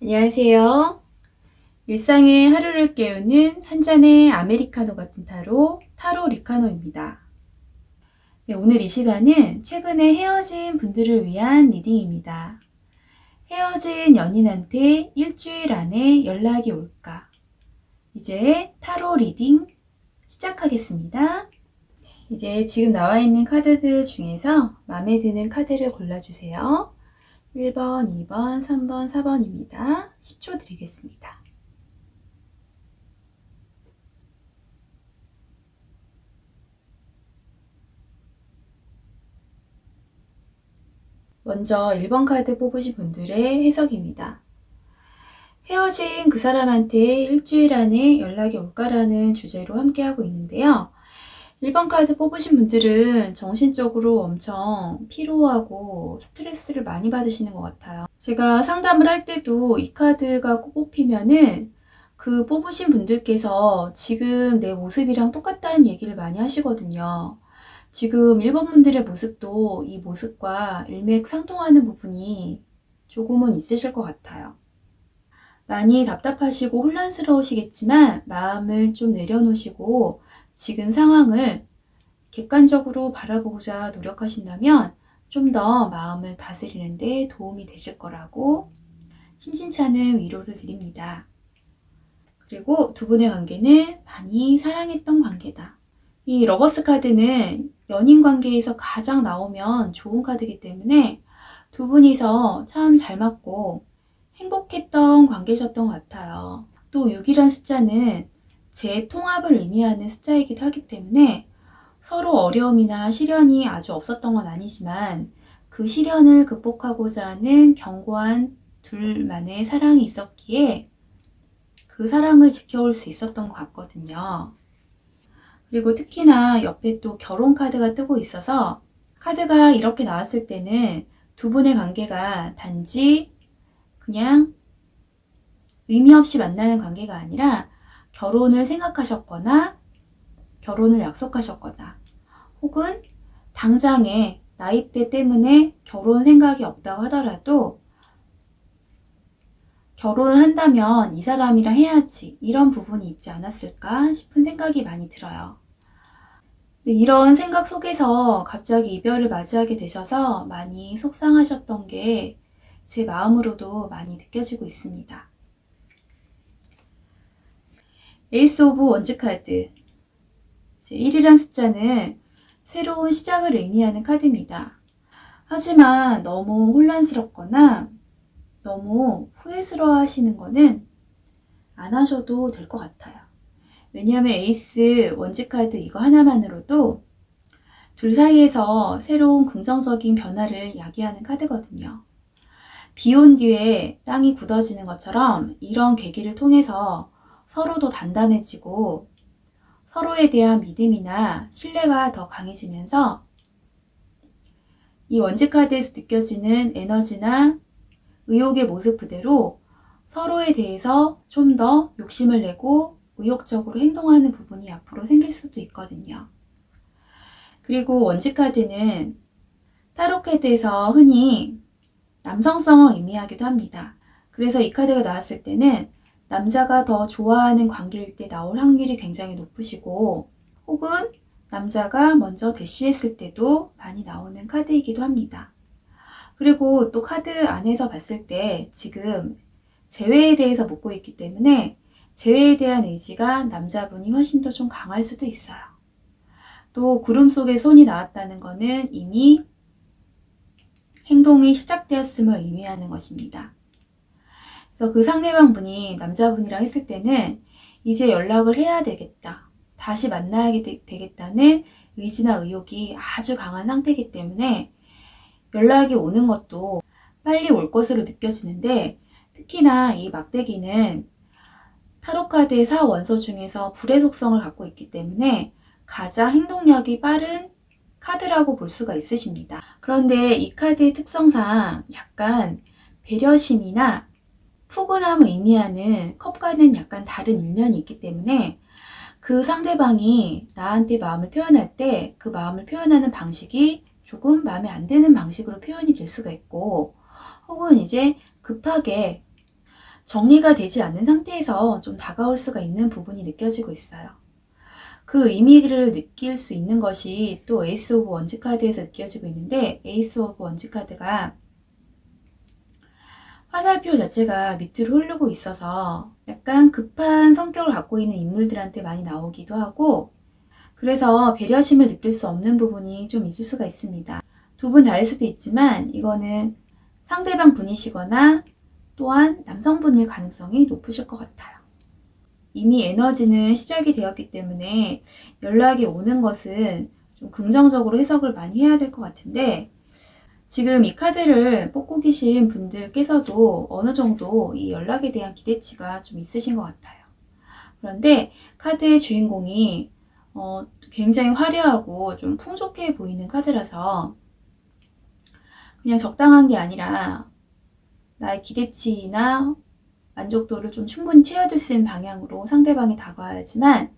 안녕하세요. 일상의 하루를 깨우는 한 잔의 아메리카노 같은 타로 리카노입니다. 네, 오늘 이 시간은 최근에 헤어진 분들을 위한 리딩입니다. 헤어진 연인한테 일주일 안에 연락이 올까? 이제 타로 리딩 시작하겠습니다. 이제 지금 나와 있는 카드들 중에서 마음에 드는 카드를 골라주세요. 1번, 2번, 3번, 4번입니다. 10초 드리겠습니다. 먼저 1번 카드 뽑으신 분들의 해석입니다. 헤어진 그 사람한테 일주일 안에 연락이 올까라는 주제로 함께하고 있는데요. 1번 카드 뽑으신 분들은 정신적으로 엄청 피로하고 스트레스를 많이 받으시는 것 같아요. 제가 상담을 할 때도 이 카드가 꼭 뽑히면은 그 뽑으신 분들께서 지금 내 모습이랑 똑같다는 얘기를 많이 하시거든요. 지금 1번 분들의 모습도 이 모습과 일맥상통하는 부분이 조금은 있으실 것 같아요. 많이 답답하시고 혼란스러우시겠지만 마음을 좀 내려놓으시고 지금 상황을 객관적으로 바라보고자 노력하신다면 좀 더 마음을 다스리는 데 도움이 되실 거라고 심심찮은 위로를 드립니다. 그리고 두 분의 관계는 많이 사랑했던 관계다. 이 러버스 카드는 연인 관계에서 가장 나오면 좋은 카드이기 때문에 두 분이서 참 잘 맞고 행복했던 관계셨던 것 같아요. 또 6이란 숫자는 재통합을 의미하는 숫자이기도 하기 때문에 서로 어려움이나 시련이 아주 없었던 건 아니지만 그 시련을 극복하고자 하는 견고한 둘만의 사랑이 있었기에 그 사랑을 지켜올 수 있었던 것 같거든요. 그리고 특히나 옆에 또 결혼 카드가 뜨고 있어서 카드가 이렇게 나왔을 때는 두 분의 관계가 단지 그냥 의미 없이 만나는 관계가 아니라 결혼을 생각하셨거나 결혼을 약속하셨거나 혹은 당장의 나이대 때문에 결혼 생각이 없다고 하더라도 결혼을 한다면 이 사람이랑 해야지 이런 부분이 있지 않았을까 싶은 생각이 많이 들어요. 이런 생각 속에서 갑자기 이별을 맞이하게 되셔서 많이 속상하셨던 게 제 마음으로도 많이 느껴지고 있습니다. 에이스 오브 원즈 카드 1이란 숫자는 새로운 시작을 의미하는 카드입니다. 하지만 너무 혼란스럽거나 너무 후회스러워 하시는 거는 안 하셔도 될 것 같아요. 왜냐하면 에이스 원즈 카드 이거 하나만으로도 둘 사이에서 새로운 긍정적인 변화를 야기하는 카드거든요. 비 온 뒤에 땅이 굳어지는 것처럼 이런 계기를 통해서 서로도 단단해지고 서로에 대한 믿음이나 신뢰가 더 강해지면서 이 원지 카드에서 느껴지는 에너지나 의욕의 모습 그대로 서로에 대해서 좀 더 욕심을 내고 의욕적으로 행동하는 부분이 앞으로 생길 수도 있거든요. 그리고 원지 카드는 타로 카드에서 흔히 남성성을 의미하기도 합니다. 그래서 이 카드가 나왔을 때는 남자가 더 좋아하는 관계일 때 나올 확률이 굉장히 높으시고 혹은 남자가 먼저 대시했을 때도 많이 나오는 카드이기도 합니다. 그리고 또 카드 안에서 봤을 때 지금 재회에 대해서 묻고 있기 때문에 재회에 대한 의지가 남자분이 훨씬 더 좀 강할 수도 있어요. 또 구름 속에 손이 나왔다는 것은 이미 행동이 시작되었음을 의미하는 것입니다. 그래서 그 상대방 분이 남자분이랑 했을 때는 이제 연락을 해야 되겠다. 다시 만나야 되겠다는 의지나 의욕이 아주 강한 상태이기 때문에 연락이 오는 것도 빨리 올 것으로 느껴지는데 특히나 이 막대기는 타로카드의 4원소 중에서 불의 속성을 갖고 있기 때문에 가장 행동력이 빠른 카드라고 볼 수가 있으십니다. 그런데 이 카드의 특성상 약간 배려심이나 푸근함을 의미하는 컵과는 약간 다른 일면이 있기 때문에 그 상대방이 나한테 마음을 표현할 때 그 마음을 표현하는 방식이 조금 마음에 안 드는 방식으로 표현이 될 수가 있고 혹은 이제 급하게 정리가 되지 않는 상태에서 좀 다가올 수가 있는 부분이 느껴지고 있어요. 그 의미를 느낄 수 있는 것이 또 에이스 오브 원즈 카드에서 느껴지고 있는데, 에이스 오브 원즈 카드가 화살표 자체가 밑으로 흐르고 있어서 약간 급한 성격을 갖고 있는 인물들한테 많이 나오기도 하고, 그래서 배려심을 느낄 수 없는 부분이 좀 있을 수가 있습니다. 두 분 다일 수도 있지만 이거는 상대방 분이시거나 또한 남성분일 가능성이 높으실 것 같아요. 이미 에너지는 시작이 되었기 때문에 연락이 오는 것은 좀 긍정적으로 해석을 많이 해야 될 것 같은데, 지금 이 카드를 뽑고 계신 분들께서도 어느 정도 이 연락에 대한 기대치가 좀 있으신 것 같아요. 그런데 카드의 주인공이 굉장히 화려하고 좀 풍족해 보이는 카드라서 그냥 적당한 게 아니라 나의 기대치나 만족도를 좀 충분히 채워줄 수 있는 방향으로 상대방이 다가와야지만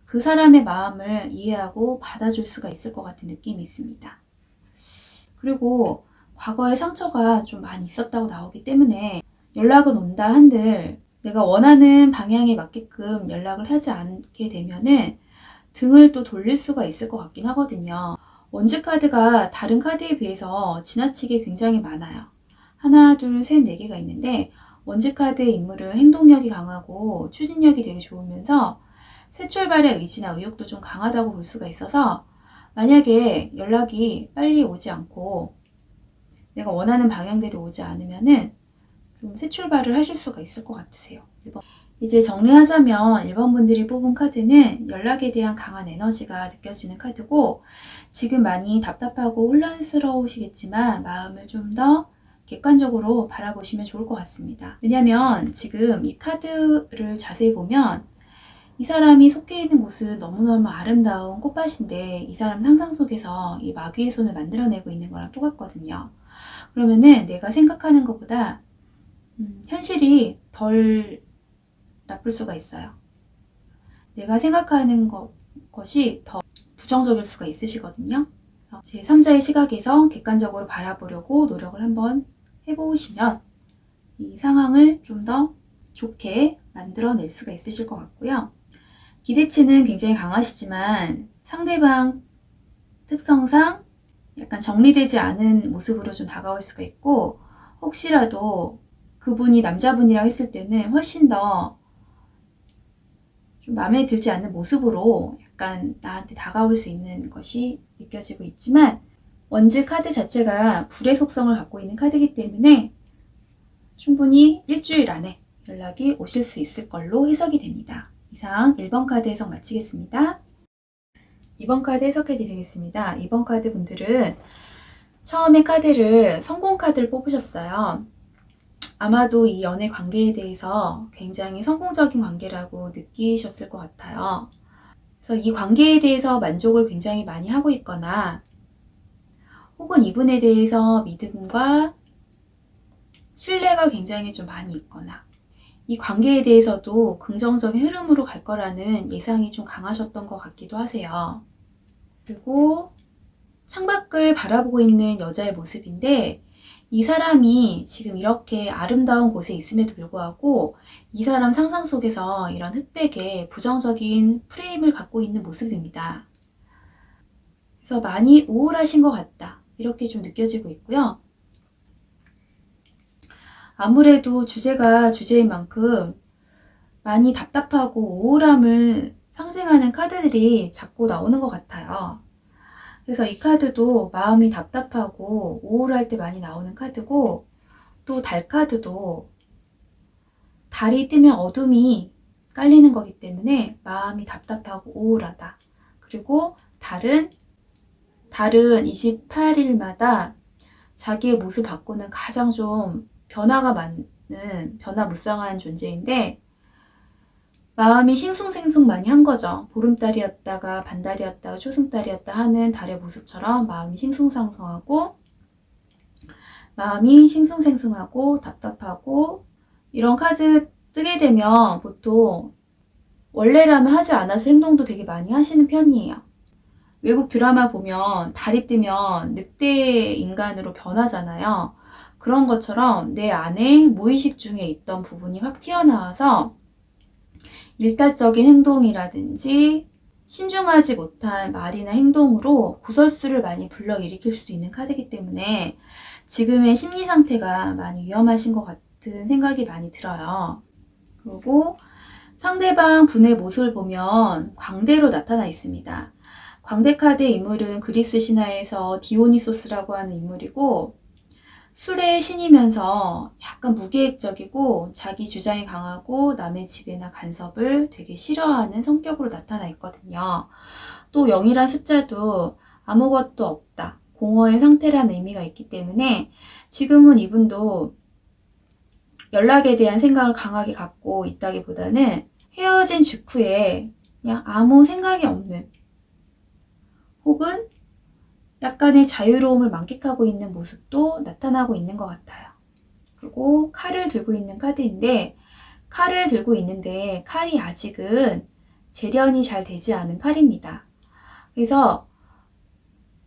그 사람의 마음을 이해하고 받아줄 수가 있을 것 같은 느낌이 있습니다. 그리고 과거에 상처가 좀 많이 있었다고 나오기 때문에 연락은 온다 한들 내가 원하는 방향에 맞게끔 연락을 하지 않게 되면은 등을 또 돌릴 수가 있을 것 같긴 하거든요. 원즈 카드가 다른 카드에 비해서 지나치게 굉장히 많아요. 하나, 둘, 셋, 네 개가 있는데 원즈 카드의 인물은 행동력이 강하고 추진력이 되게 좋으면서 새 출발의 의지나 의욕도 좀 강하다고 볼 수가 있어서 만약에 연락이 빨리 오지 않고 내가 원하는 방향대로 오지 않으면은 좀 새 출발을 하실 수가 있을 것 같으세요. 1번. 이제 정리하자면 1번 분들이 뽑은 카드는 연락에 대한 강한 에너지가 느껴지는 카드고, 지금 많이 답답하고 혼란스러우시겠지만 마음을 좀 더 객관적으로 바라보시면 좋을 것 같습니다. 왜냐면 지금 이 카드를 자세히 보면 이 사람이 속해 있는 곳은 너무너무 아름다운 꽃밭인데 이 사람 상상 속에서 이 마귀의 손을 만들어내고 있는 거랑 똑같거든요. 그러면은 내가 생각하는 것보다 현실이 덜 나쁠 수가 있어요. 내가 생각하는 것이 더 부정적일 수가 있으시거든요. 제 3자의 시각에서 객관적으로 바라보려고 노력을 한번 해보시면 이 상황을 좀 더 좋게 만들어낼 수가 있으실 것 같고요. 기대치는 굉장히 강하시지만 상대방 특성상 약간 정리되지 않은 모습으로 좀 다가올 수가 있고, 혹시라도 그분이 남자분이라고 했을 때는 훨씬 더 좀 마음에 들지 않는 모습으로 약간 나한테 다가올 수 있는 것이 느껴지고 있지만, 원즈 카드 자체가 불의 속성을 갖고 있는 카드이기 때문에 충분히 일주일 안에 연락이 오실 수 있을 걸로 해석이 됩니다. 이상 1번 카드 해석 마치겠습니다. 2번 카드 해석해 드리겠습니다. 2번 카드 분들은 처음에 카드를 성공 카드를 뽑으셨어요. 아마도 이 연애 관계에 대해서 굉장히 성공적인 관계라고 느끼셨을 것 같아요. 그래서 이 관계에 대해서 만족을 굉장히 많이 하고 있거나 혹은 이분에 대해서 믿음과 신뢰가 굉장히 좀 많이 있거나 이 관계에 대해서도 긍정적인 흐름으로 갈 거라는 예상이 좀 강하셨던 것 같기도 하세요. 그리고 창밖을 바라보고 있는 여자의 모습인데 이 사람이 지금 이렇게 아름다운 곳에 있음에도 불구하고 이 사람 상상 속에서 이런 흑백의 부정적인 프레임을 갖고 있는 모습입니다. 그래서 많이 우울하신 것 같다, 이렇게 좀 느껴지고 있고요. 아무래도 주제가 주제인 만큼 많이 답답하고 우울함을 상징하는 카드들이 자꾸 나오는 것 같아요. 그래서 이 카드도 마음이 답답하고 우울할 때 많이 나오는 카드고, 또 달 카드도 달이 뜨면 어둠이 깔리는 거기 때문에 마음이 답답하고 우울하다. 그리고 달은 28일마다 자기의 모습을 바꾸는 가장 좀 변화가 많은 변화무쌍한 존재인데 마음이 싱숭생숭 많이 한 거죠. 보름달이었다가 반달이었다가 초승달이었다 하는 달의 모습처럼 마음이 싱숭생숭하고 답답하고, 이런 카드 뜨게 되면 보통 원래라면 하지 않아서 행동도 되게 많이 하시는 편이에요. 외국 드라마 보면 달이 뜨면 늑대 인간으로 변하잖아요. 그런 것처럼 내 안에 무의식 중에 있던 부분이 확 튀어나와서 일탈적인 행동이라든지 신중하지 못한 말이나 행동으로 구설수를 많이 불러일으킬 수도 있는 카드이기 때문에 지금의 심리 상태가 많이 위험하신 것 같은 생각이 많이 들어요. 그리고 상대방 분의 모습을 보면 광대로 나타나 있습니다. 광대 카드의 인물은 그리스 신화에서 디오니소스라고 하는 인물이고 술의 신이면서 약간 무계획적이고 자기 주장이 강하고 남의 지배나 간섭을 되게 싫어하는 성격으로 나타나 있거든요. 또 0이란 숫자도 아무것도 없다, 공허의 상태라는 의미가 있기 때문에 지금은 이분도 연락에 대한 생각을 강하게 갖고 있다기보다는 헤어진 직후에 그냥 아무 생각이 없는 혹은 약간의 자유로움을 만끽하고 있는 모습도 나타나고 있는 것 같아요. 그리고 칼을 들고 있는 카드인데 칼을 들고 있는데 칼이 아직은 재련이 잘 되지 않은 칼입니다. 그래서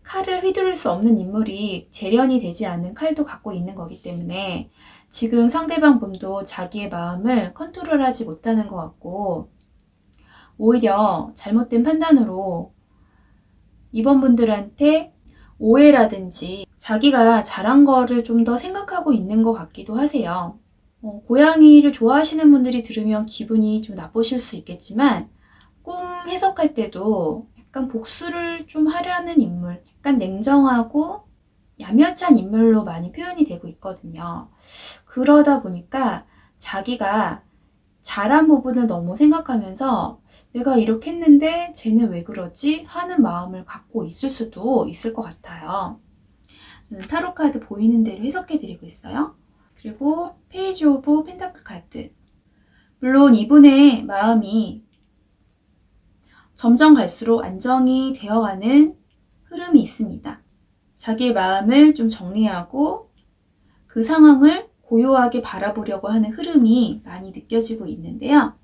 칼을 휘두를 수 없는 인물이 재련이 되지 않은 칼도 갖고 있는 거기 때문에 지금 상대방 분도 자기의 마음을 컨트롤하지 못하는 것 같고 오히려 잘못된 판단으로 이번 분들한테 오해라든지 자기가 잘한 거를 좀 더 생각하고 있는 것 같기도 하세요. 고양이를 좋아하시는 분들이 들으면 기분이 좀 나쁘실 수 있겠지만 꿈 해석할 때도 약간 복수를 좀 하려는 인물, 약간 냉정하고 야멸찬 인물로 많이 표현이 되고 있거든요. 그러다 보니까 자기가 잘한 부분을 너무 생각하면서 내가 이렇게 했는데 쟤는 왜 그러지? 하는 마음을 갖고 있을 수도 있을 것 같아요. 타로 카드 보이는 대로 해석해 드리고 있어요. 그리고 페이지 오브 펜타클 카드. 물론 이분의 마음이 점점 갈수록 안정이 되어가는 흐름이 있습니다. 자기의 마음을 좀 정리하고 그 상황을 고요하게 바라보려고 하는 흐름이 많이 느껴지고 있는데요.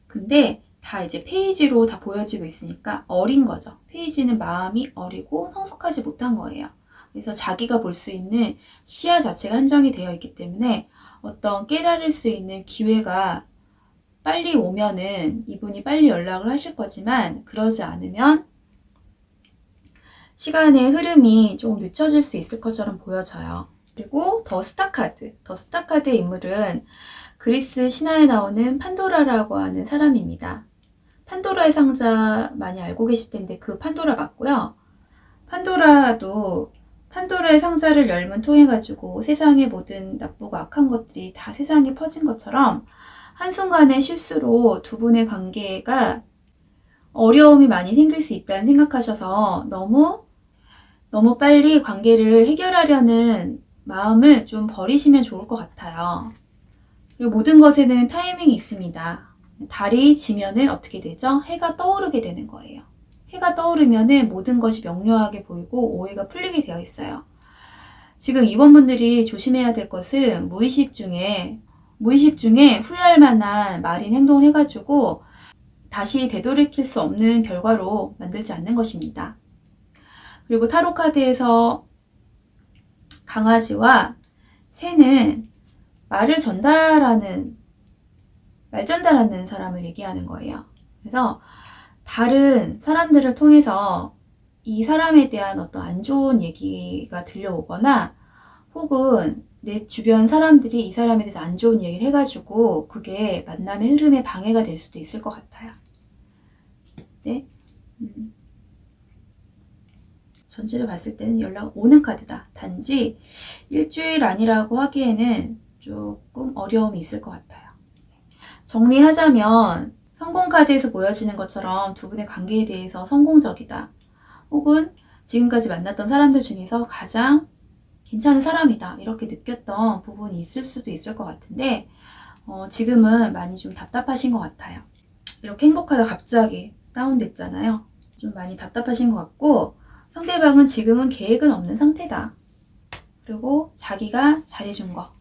근데 다 이제 페이지로 다 보여지고 있으니까 어린 거죠. 페이지는 마음이 어리고 성숙하지 못한 거예요. 그래서 자기가 볼 수 있는 시야 자체가 한정이 되어 있기 때문에 어떤 깨달을 수 있는 기회가 빨리 오면은 이분이 빨리 연락을 하실 거지만 그러지 않으면 시간의 흐름이 조금 늦춰질 수 있을 것처럼 보여져요. 그리고 더 스타 카드. 더 스타 카드의 인물은 그리스 신화에 나오는 판도라라고 하는 사람입니다. 판도라의 상자 많이 알고 계실 텐데 그 판도라 맞고요. 판도라도 판도라의 상자를 열면 통해 가지고 세상의 모든 나쁘고 악한 것들이 다 세상에 퍼진 것처럼 한순간의 실수로 두 분의 관계가 어려움이 많이 생길 수 있다는 생각하셔서 너무 빨리 관계를 해결하려는 마음을 좀 버리시면 좋을 것 같아요. 그리고 모든 것에는 타이밍이 있습니다. 달이 지면은 어떻게 되죠? 해가 떠오르게 되는 거예요. 해가 떠오르면은 모든 것이 명료하게 보이고 오해가 풀리게 되어 있어요. 지금 이번 분들이 조심해야 될 것은 무의식 중에 후회할 만한 말인 행동을 해가지고 다시 되돌이킬 수 없는 결과로 만들지 않는 것입니다. 그리고 타로 카드에서 강아지와 새는 말 전달하는 사람을 얘기하는 거예요. 그래서 다른 사람들을 통해서 이 사람에 대한 어떤 안 좋은 얘기가 들려오거나 혹은 내 주변 사람들이 이 사람에 대해서 안 좋은 얘기를 해가지고 그게 만남의 흐름에 방해가 될 수도 있을 것 같아요. 네. 전체를 봤을 때는 연락 오는 카드다. 단지 일주일 아니라고 하기에는 조금 어려움이 있을 것 같아요. 정리하자면 성공 카드에서 보여지는 것처럼 두 분의 관계에 대해서 성공적이다. 혹은 지금까지 만났던 사람들 중에서 가장 괜찮은 사람이다. 이렇게 느꼈던 부분이 있을 수도 있을 것 같은데 지금은 많이 좀 답답하신 것 같아요. 이렇게 행복하다 갑자기 다운됐잖아요. 좀 많이 답답하신 것 같고 상대방은 지금은 계획은 없는 상태다. 그리고 자기가 잘해준 거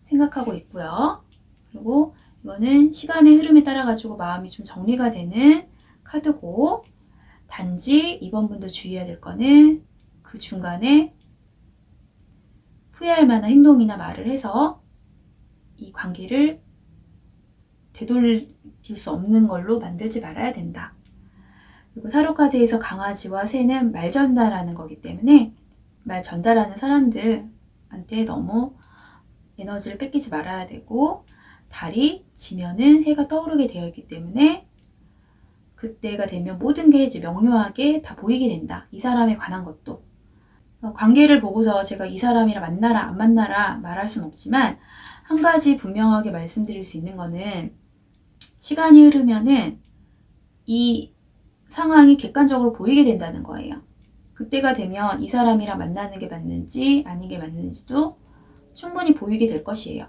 생각하고 있고요. 그리고 이거는 시간의 흐름에 따라 가지고 마음이 좀 정리가 되는 카드고 단지 이번 분도 주의해야 될 거는 그 중간에 후회할 만한 행동이나 말을 해서 이 관계를 되돌릴 수 없는 걸로 만들지 말아야 된다. 그리고 타로 카드에서 강아지와 새는 말 전달하는 거기 때문에 말 전달하는 사람들한테 너무 에너지를 뺏기지 말아야 되고, 달이 지면은 해가 떠오르게 되어 있기 때문에 그때가 되면 모든 게 이제 명료하게 다 보이게 된다. 이 사람에 관한 것도. 관계를 보고서 제가 이 사람이랑 만나라 안 만나라 말할 순 없지만, 한 가지 분명하게 말씀드릴 수 있는 거는 시간이 흐르면은 이 상황이 객관적으로 보이게 된다는 거예요. 그때가 되면 이 사람이랑 만나는 게 맞는지 아닌 게 맞는지도 충분히 보이게 될 것이에요.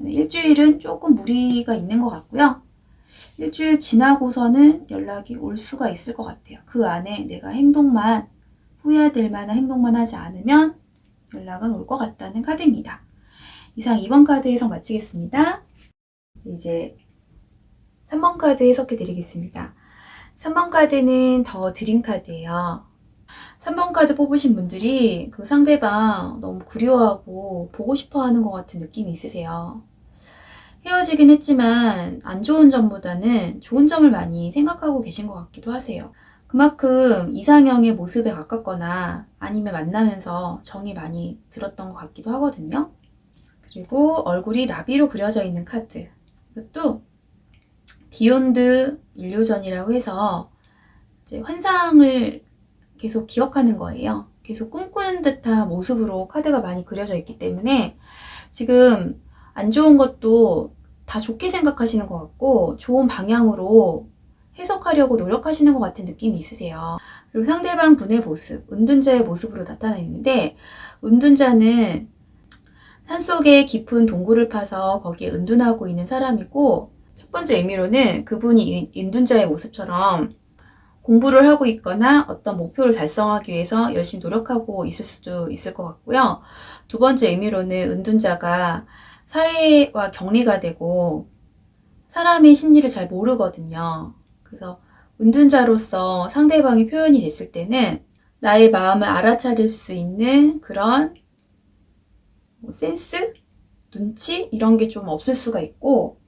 일주일은 조금 무리가 있는 것 같고요. 일주일 지나고서는 연락이 올 수가 있을 것 같아요. 그 안에 내가 후회될 만한 행동만 하지 않으면 연락은 올 것 같다는 카드입니다. 이상 2번 카드 해석 마치겠습니다. 이제 3번 카드 해석해 드리겠습니다. 3번 카드는 더 드림 카드예요. 3번 카드 뽑으신 분들이 그 상대방 너무 그리워하고 보고 싶어 하는 것 같은 느낌이 있으세요. 헤어지긴 했지만 안 좋은 점보다는 좋은 점을 많이 생각하고 계신 것 같기도 하세요. 그만큼 이상형의 모습에 가깝거나 아니면 만나면서 정이 많이 들었던 것 같기도 하거든요. 그리고 얼굴이 나비로 그려져 있는 카드. 이것도 비욘드 일루전이라고 해서 이제 환상을 계속 기억하는 거예요. 계속 꿈꾸는 듯한 모습으로 카드가 많이 그려져 있기 때문에 지금 안 좋은 것도 다 좋게 생각하시는 것 같고 좋은 방향으로 해석하려고 노력하시는 것 같은 느낌이 있으세요. 그리고 상대방 분의 모습, 은둔자의 모습으로 나타나 있는데, 은둔자는 산속에 깊은 동굴을 파서 거기에 은둔하고 있는 사람이고, 첫 번째 의미로는 그분이 은둔자의 모습처럼 공부를 하고 있거나 어떤 목표를 달성하기 위해서 열심히 노력하고 있을 수도 있을 것 같고요. 두 번째 의미로는 은둔자가 사회와 격리가 되고 사람의 심리를 잘 모르거든요. 그래서 은둔자로서 상대방이 표현이 됐을 때는 나의 마음을 알아차릴 수 있는 그런 센스? 눈치? 이런 게 좀 없을 수가 있고,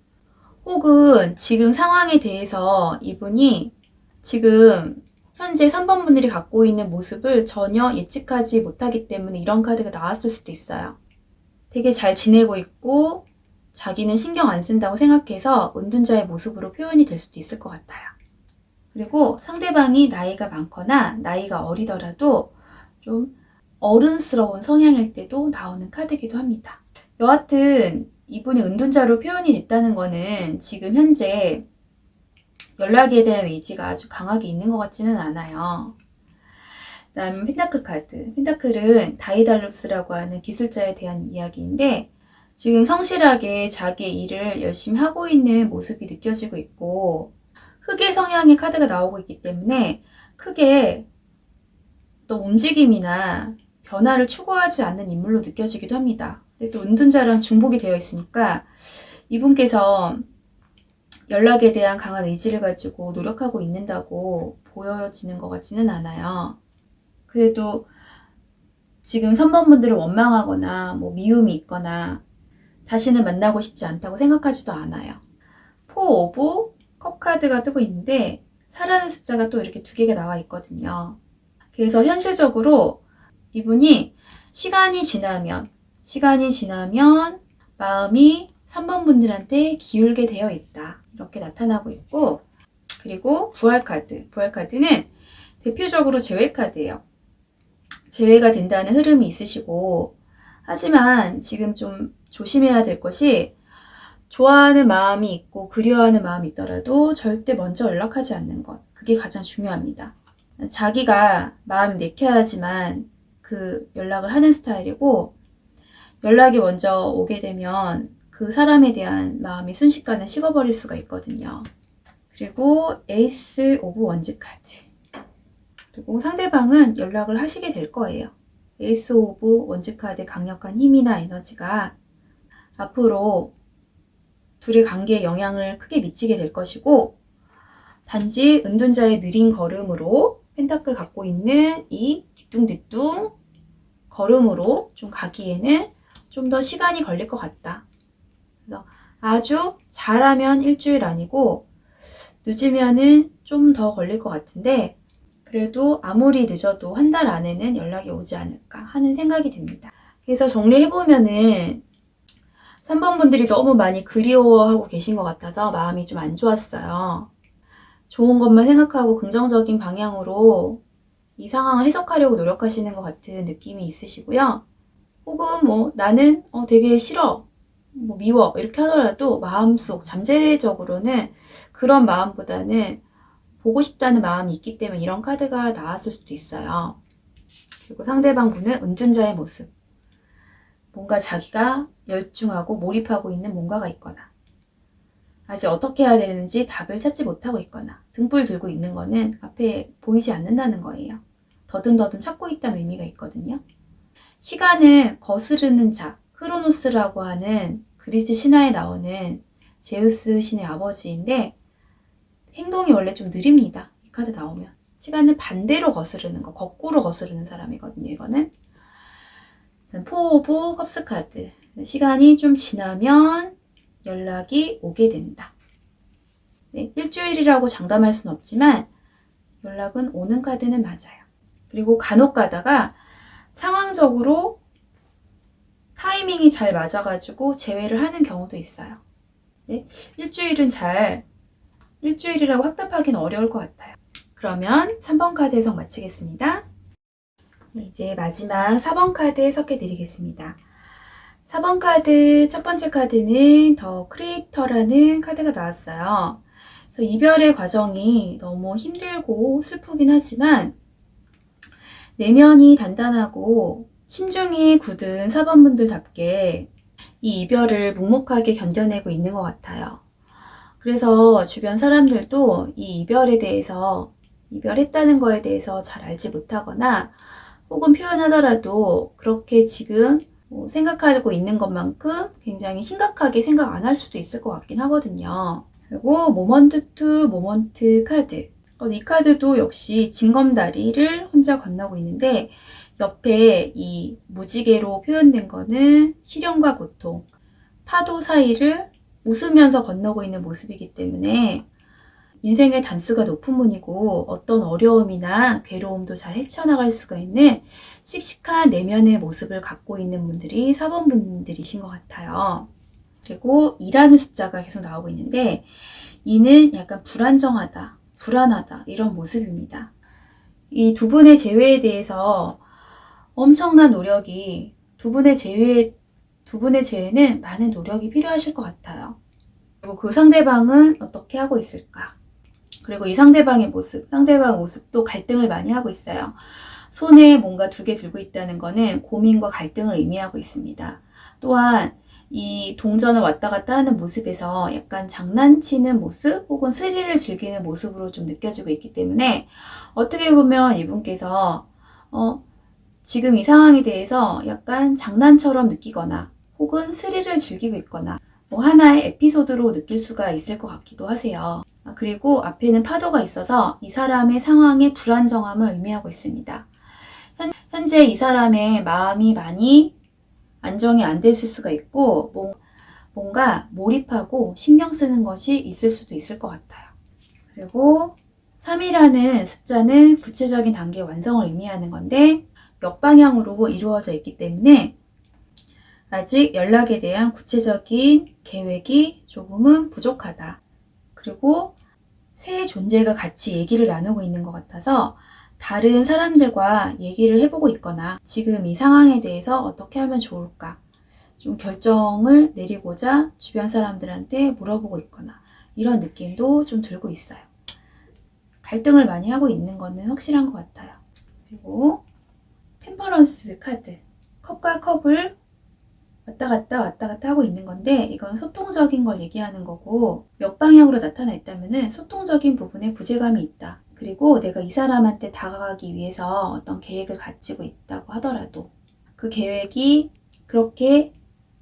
혹은 지금 상황에 대해서 이분이 지금 현재 3번 분들이 갖고 있는 모습을 전혀 예측하지 못하기 때문에 이런 카드가 나왔을 수도 있어요. 되게 잘 지내고 있고 자기는 신경 안 쓴다고 생각해서 은둔자의 모습으로 표현이 될 수도 있을 것 같아요. 그리고 상대방이 나이가 많거나 나이가 어리더라도 좀 어른스러운 성향일 때도 나오는 카드이기도 합니다. 여하튼 이분이 은둔자로 표현이 됐다는 거는 지금 현재 연락에 대한 의지가 아주 강하게 있는 것 같지는 않아요. 그 다음에 펜타클 카드. 펜타클은 다이달로스라고 하는 기술자에 대한 이야기인데, 지금 성실하게 자기의 일을 열심히 하고 있는 모습이 느껴지고 있고, 흑의 성향의 카드가 나오고 있기 때문에 크게 또 움직임이나 변화를 추구하지 않는 인물로 느껴지기도 합니다. 근데 또 은둔자랑 중복이 되어 있으니까 이분께서 연락에 대한 강한 의지를 가지고 노력하고 있는다고 보여지는 것 같지는 않아요. 그래도 지금 3번 분들을 원망하거나 미움이 있거나 다시는 만나고 싶지 않다고 생각하지도 않아요. 4 오브 컵 카드가 뜨고 있는데 사라는 숫자가 또 이렇게 2개가 나와 있거든요. 그래서 현실적으로 이분이 시간이 지나면 마음이 3번 분들한테 기울게 되어 있다. 이렇게 나타나고 있고, 그리고 부활 카드는 대표적으로 재회 카드예요. 재회가 된다는 흐름이 있으시고, 하지만 지금 좀 조심해야 될 것이, 좋아하는 마음이 있고 그리워하는 마음이 있더라도 절대 먼저 연락하지 않는 것. 그게 가장 중요합니다. 자기가 마음이 내켜야지만 그 연락을 하는 스타일이고, 연락이 먼저 오게 되면 그 사람에 대한 마음이 순식간에 식어버릴 수가 있거든요. 그리고 에이스 오브 원즈 카드. 그리고 상대방은 연락을 하시게 될 거예요. 에이스 오브 원즈 카드의 강력한 힘이나 에너지가 앞으로 둘의 관계에 영향을 크게 미치게 될 것이고, 단지 은둔자의 느린 걸음으로 펜타클 갖고 있는 이 뒤뚱뒤뚱 걸음으로 좀 가기에는 좀 더 시간이 걸릴 것 같다. 그래서 아주 잘하면 일주일 아니고 늦으면은 좀 더 걸릴 것 같은데 그래도 아무리 늦어도 한 달 안에는 연락이 오지 않을까 하는 생각이 듭니다. 그래서 정리해보면은 3번 분들이 너무 많이 그리워하고 계신 것 같아서 마음이 좀 안 좋았어요. 좋은 것만 생각하고 긍정적인 방향으로 이 상황을 해석하려고 노력하시는 것 같은 느낌이 있으시고요. 혹은 뭐 나는 되게 싫어, 뭐 미워 이렇게 하더라도 마음속 잠재적으로는 그런 마음보다는 보고 싶다는 마음이 있기 때문에 이런 카드가 나왔을 수도 있어요. 그리고 상대방 분은 은둔자의 모습. 뭔가 자기가 열중하고 몰입하고 있는 뭔가가 있거나 아직 어떻게 해야 되는지 답을 찾지 못하고 있거나 등불 들고 있는 거는 앞에 보이지 않는다는 거예요. 더듬더듬 찾고 있다는 의미가 있거든요. 시간을 거스르는 자, 크로노스라고 하는 그리스 신화에 나오는 제우스 신의 아버지인데 행동이 원래 좀 느립니다. 이 카드 나오면. 시간을 반대로 거스르는 거, 거꾸로 거스르는 사람이거든요. 이거는. 포 오브 컵스 카드. 시간이 좀 지나면 연락이 오게 된다. 네, 일주일이라고 장담할 수는 없지만 연락은 오는 카드는 맞아요. 그리고 간혹 가다가 상황적으로 타이밍이 잘 맞아가지고 재회를 하는 경우도 있어요. 네, 일주일이라고 확답하기는 어려울 것 같아요. 그러면 3번 카드 해석 마치겠습니다. 이제 마지막 4번 카드 해석해 드리겠습니다. 4번 카드, 첫 번째 카드는 더 크리에이터라는 카드가 나왔어요. 그래서 이별의 과정이 너무 힘들고 슬프긴 하지만 내면이 단단하고 심중이 굳은 4번 분들답게 이 이별을 묵묵하게 견뎌내고 있는 것 같아요. 그래서 주변 사람들도 이 이별에 대해서, 이별했다는 거에 대해서 잘 알지 못하거나 혹은 표현하더라도 그렇게 지금 생각하고 있는 것만큼 굉장히 심각하게 생각 안 할 수도 있을 것 같긴 하거든요. 그리고 모먼트 투 모먼트 카드. 이 카드도 역시 징검다리를 혼자 건너고 있는데 옆에 이 무지개로 표현된 거는 시련과 고통, 파도 사이를 웃으면서 건너고 있는 모습이기 때문에 인생의 단수가 높은 분이고 어떤 어려움이나 괴로움도 잘 헤쳐나갈 수가 있는 씩씩한 내면의 모습을 갖고 있는 분들이 4번 분들이신 것 같아요. 그리고 2라는 숫자가 계속 나오고 있는데 2는 약간 불안정하다, 불안하다 이런 모습입니다. 이 두 분의 재회에 대해서 엄청난 노력이 두 분의 재회는 많은 노력이 필요하실 것 같아요. 그리고 그 상대방은 어떻게 하고 있을까? 그리고 이 상대방 모습도 갈등을 많이 하고 있어요. 손에 뭔가 2개 들고 있다는 거는 고민과 갈등을 의미하고 있습니다. 또한 이 동전을 왔다 갔다 하는 모습에서 약간 장난치는 모습 혹은 스릴을 즐기는 모습으로 좀 느껴지고 있기 때문에 어떻게 보면 이분께서 지금 이 상황에 대해서 약간 장난처럼 느끼거나 혹은 스릴을 즐기고 있거나 뭐 하나의 에피소드로 느낄 수가 있을 것 같기도 하세요. 그리고 앞에는 파도가 있어서 이 사람의 상황의 불안정함을 의미하고 있습니다. 현재 이 사람의 마음이 많이 안정이 안 됐을 수가 있고 뭔가 몰입하고 신경 쓰는 것이 있을 수도 있을 것 같아요. 그리고 3이라는 숫자는 구체적인 단계 완성을 의미하는 건데 역방향으로 이루어져 있기 때문에 아직 연락에 대한 구체적인 계획이 조금은 부족하다. 그리고 새 존재가 같이 얘기를 나누고 있는 것 같아서 다른 사람들과 얘기를 해보고 있거나 지금 이 상황에 대해서 어떻게 하면 좋을까 좀 결정을 내리고자 주변 사람들한테 물어보고 있거나 이런 느낌도 좀 들고 있어요. 갈등을 많이 하고 있는 거는 확실한 것 같아요. 그리고 템퍼런스 카드, 컵과 컵을 왔다 갔다 하고 있는 건데 이건 소통적인 걸 얘기하는 거고 역방향으로 나타나 있다면 소통적인 부분에 부재감이 있다. 그리고 내가 이 사람한테 다가가기 위해서 어떤 계획을 가지고 있다고 하더라도 그 계획이 그렇게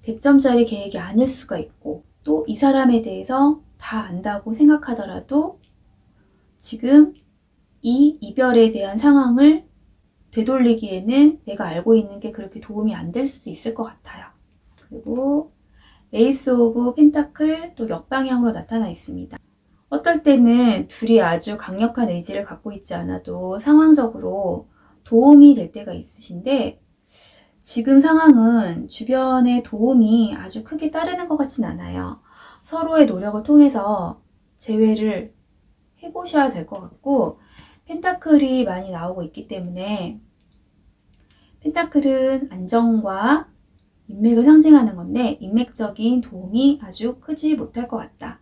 100점짜리 계획이 아닐 수가 있고 또 이 사람에 대해서 다 안다고 생각하더라도 지금 이 이별에 대한 상황을 되돌리기에는 내가 알고 있는 게 그렇게 도움이 안 될 수도 있을 것 같아요. 그리고 에이스 오브 펜타클 또 역방향으로 나타나 있습니다. 어떨 때는 둘이 아주 강력한 의지를 갖고 있지 않아도 상황적으로 도움이 될 때가 있으신데 지금 상황은 주변의 도움이 아주 크게 따르는 것 같진 않아요. 서로의 노력을 통해서 재회를 해보셔야 될 것 같고 펜타클이 많이 나오고 있기 때문에 펜타클은 안정과 인맥을 상징하는 건데 인맥적인 도움이 아주 크지 못할 것 같다.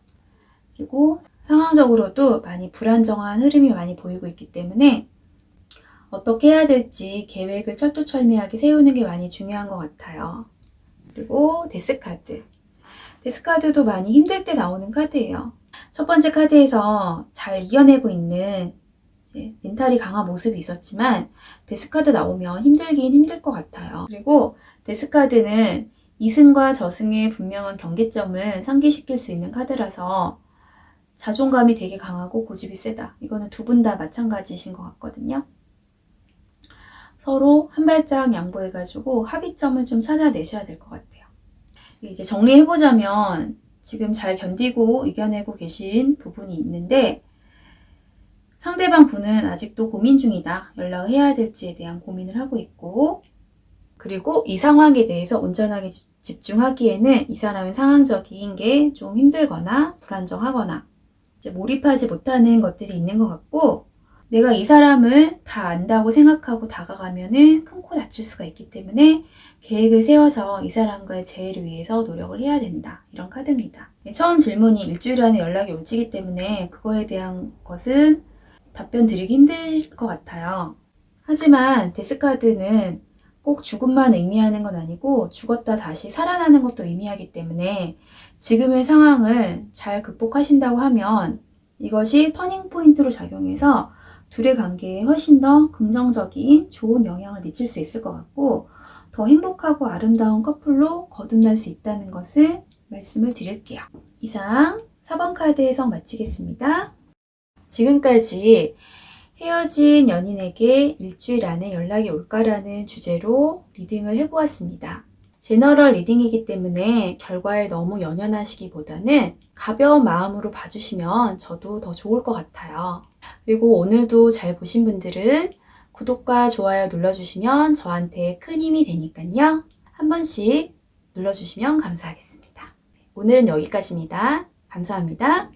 그리고 상황적으로도 많이 불안정한 흐름이 많이 보이고 있기 때문에 어떻게 해야 될지 계획을 철두철미하게 세우는 게 많이 중요한 것 같아요. 그리고 데스카드. 데스카드도 많이 힘들 때 나오는 카드예요. 첫 번째 카드에서 잘 이겨내고 있는 이제 멘탈이 강한 모습이 있었지만 데스카드 나오면 힘들긴 힘들 것 같아요. 그리고 데스카드는 이승과 저승의 분명한 경계점을 상기시킬 수 있는 카드라서 자존감이 되게 강하고 고집이 세다. 이거는 두 분 다 마찬가지신 것 같거든요. 서로 한 발짝 양보해가지고 합의점을 좀 찾아내셔야 될 것 같아요. 이제 정리해보자면 지금 잘 견디고 이겨내고 계신 부분이 있는데 상대방 분은 아직도 고민 중이다. 연락을 해야 될지에 대한 고민을 하고 있고 그리고 이 상황에 대해서 온전하게 집중하기에는 이 사람의 상황적인 게 좀 힘들거나 불안정하거나 이제 몰입하지 못하는 것들이 있는 것 같고 내가 이 사람을 다 안다고 생각하고 다가가면은 큰 코 다칠 수가 있기 때문에 계획을 세워서 이 사람과의 재회를 위해서 노력을 해야 된다. 이런 카드입니다. 처음 질문이 일주일 안에 연락이 올지기 때문에 그거에 대한 것은 답변 드리기 힘들 것 같아요. 하지만 데스카드는 꼭 죽음만 의미하는 건 아니고 죽었다 다시 살아나는 것도 의미하기 때문에 지금의 상황을 잘 극복하신다고 하면 이것이 터닝포인트로 작용해서 둘의 관계에 훨씬 더 긍정적인 좋은 영향을 미칠 수 있을 것 같고 더 행복하고 아름다운 커플로 거듭날 수 있다는 것을 말씀을 드릴게요. 이상 4번 카드 해석 마치겠습니다. 지금까지 헤어진 연인에게 일주일 안에 연락이 올까라는 주제로 리딩을 해보았습니다. 제너럴 리딩이기 때문에 결과에 너무 연연하시기보다는 가벼운 마음으로 봐주시면 저도 더 좋을 것 같아요. 그리고 오늘도 잘 보신 분들은 구독과 좋아요 눌러주시면 저한테 큰 힘이 되니까요. 한 번씩 눌러주시면 감사하겠습니다. 오늘은 여기까지입니다. 감사합니다.